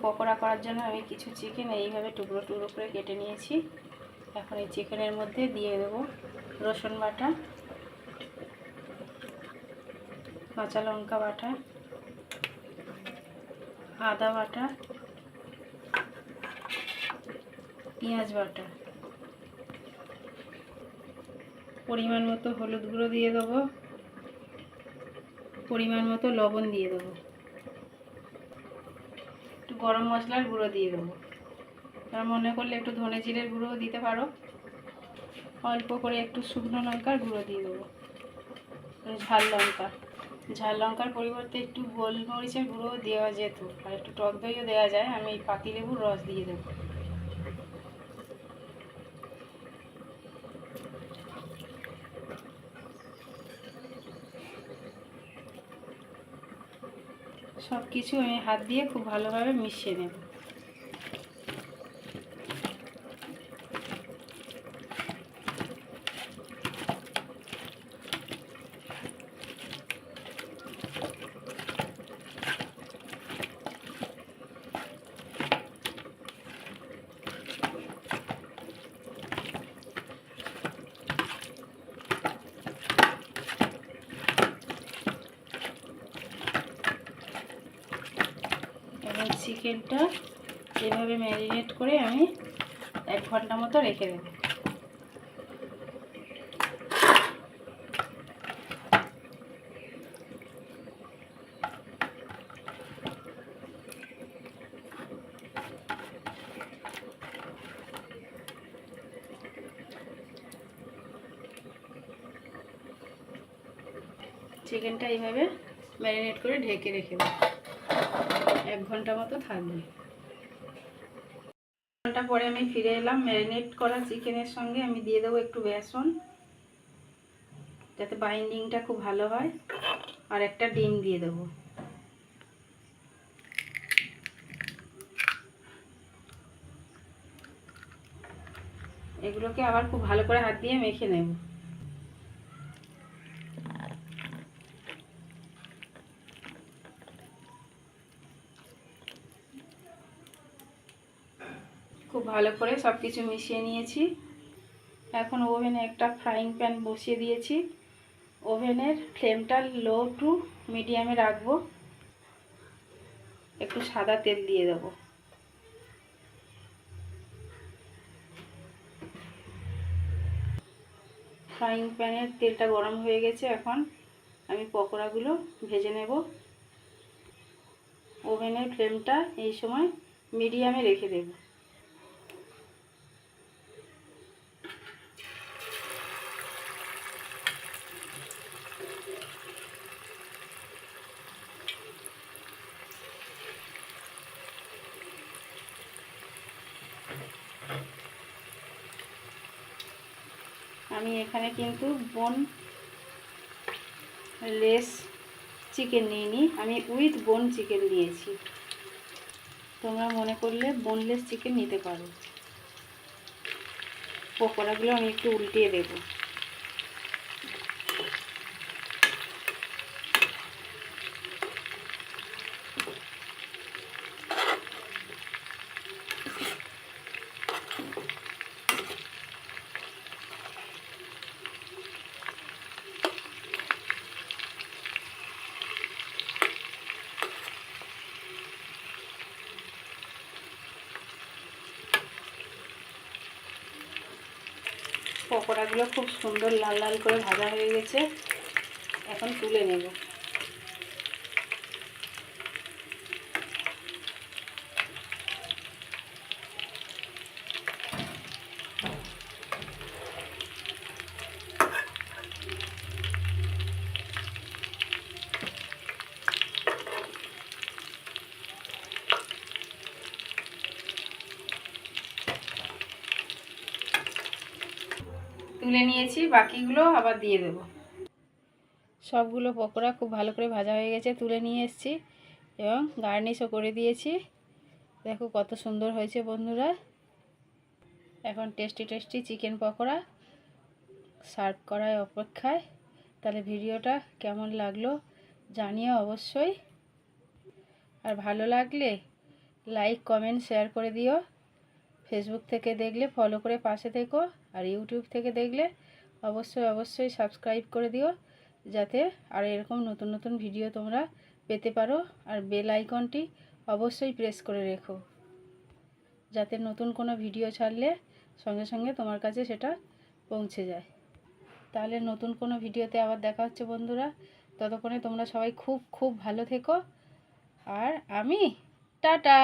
পকোড়া করার জন্য আমি কিছু চিকেন এইভাবে টুকরো টুকরো করে কেটে নিয়েছি। এখন এই চিকেনের মধ্যে দিয়ে দেব রসুন বাটা, কাঁচা লঙ্কা বাটা, আদা বাটা, পেঁয়াজ বাটা, পরিমাণ মতো হলুদ গুঁড়ো দিয়ে দেবো, পরিমাণ মতো লবণ দিয়ে দেবো, একটু গরম মশলার গুঁড়ো দিয়ে দেবো। তার মনে করলে একটু ধনে জিরের গুঁড়োও দিতে পারো। অল্প করে একটু শুকনো লঙ্কার গুঁড়ো দিয়ে দেবো, ঝাল লঙ্কার পরিবর্তে একটু গোলমরিচের গুঁড়োও দেওয়া যেত, আর একটু টক দইও দেওয়া যায়। আমি পাতিলেবুর রস দিয়ে দেবো। সব কিছু আমি হাত দিয়ে খুব ভালোভাবে মিশিয়ে নেব। এবার চিকেনটা এভাবে ম্যারিনেট করে আমি 1 ঘন্টা মতো রেখে দেব। চিকেনটা এইভাবে ম্যারিনেট করে ঢেকে রেখে দেব, 1 ঘন্টা মতো থাকবে। 1 ঘন্টা পরে আমি ফিরে এলাম। ম্যারিনেট করা চিকেনের সঙ্গে আমি দিয়ে দেবো একটু বেসন, যাতে বাইন্ডিংটা খুব ভালো হয়, আর একটা ডিম দিয়ে দেবো। এগুলোকে আবার খুব ভালো করে হাত দিয়ে মেখে নেব। খুব ভালো করে সব কিছু মিশিয়ে নিয়েছি। এখন ওভেনে একটা ফ্রাইং প্যান বসিয়ে দিয়েছি। ওভেনের ফ্লেমটা লো টু মিডিয়ামে রাখবো। একটু সাদা তেল দিয়ে দেবো। ফ্রাইং প্যানের তেলটা গরম হয়ে গেছে। এখন আমি পকোড়াগুলো ভেজে নেব। ওভেনের ফ্লেমটা এই সময় মিডিয়ামে রেখে দেব। আমি এখানে কিন্তু বোনলেস চিকেন নিইনি, আমি উইথ বোন চিকেন নিয়েছি। তোমরা মনে করলে বোনলেস চিকেন নিতে পারো। পকোড়াগুলো আমি একটু উল্টিয়ে দেবো। পকোড়াগুলো খুব সুন্দর লাল লাল করে ভাজা হয়ে গেছে। এখন তুলে নেব। তুলে নিয়েছি, বাকিগুলো আবার দিয়ে দেব। সবগুলো পকোড়া খুব ভালো করে ভাজা হয়ে গেছে, তুলে নিয়ে এসেছি এবং গার্নিশও করে দিয়েছি। দেখো কত সুন্দর হয়েছে বন্ধুরা। এখন tasty tasty chicken pakora serve করার অপেক্ষায়। তাহলে ভিডিওটা কেমন লাগলো জানিও অবশ্যই, আর ভালো লাগলে লাইক কমেন্ট শেয়ার করে দিও। ফেসবুক থেকে দেখলে ফলো করে পাশে থেকো, আর ইউটিউব থেকে দেখলে অবশ্যই সাবস্ক্রাইব করে দিও, যাতে আর এরকম নতুন নতুন ভিডিও তোমরা পেতে পারো। আর বেল আইকনটি অবশ্যই প্রেস করে রেখো, যাতে নতুন কোনো ভিডিও ছাড়লে সঙ্গে সঙ্গে তোমার কাছে সেটা পৌঁছে যায়। তাহলে নতুন কোনো ভিডিওতে আবার দেখা হচ্ছে বন্ধুরা। ততক্ষণে তোমরা সবাই খুব খুব ভালো থেকো। আর আমি টাটা।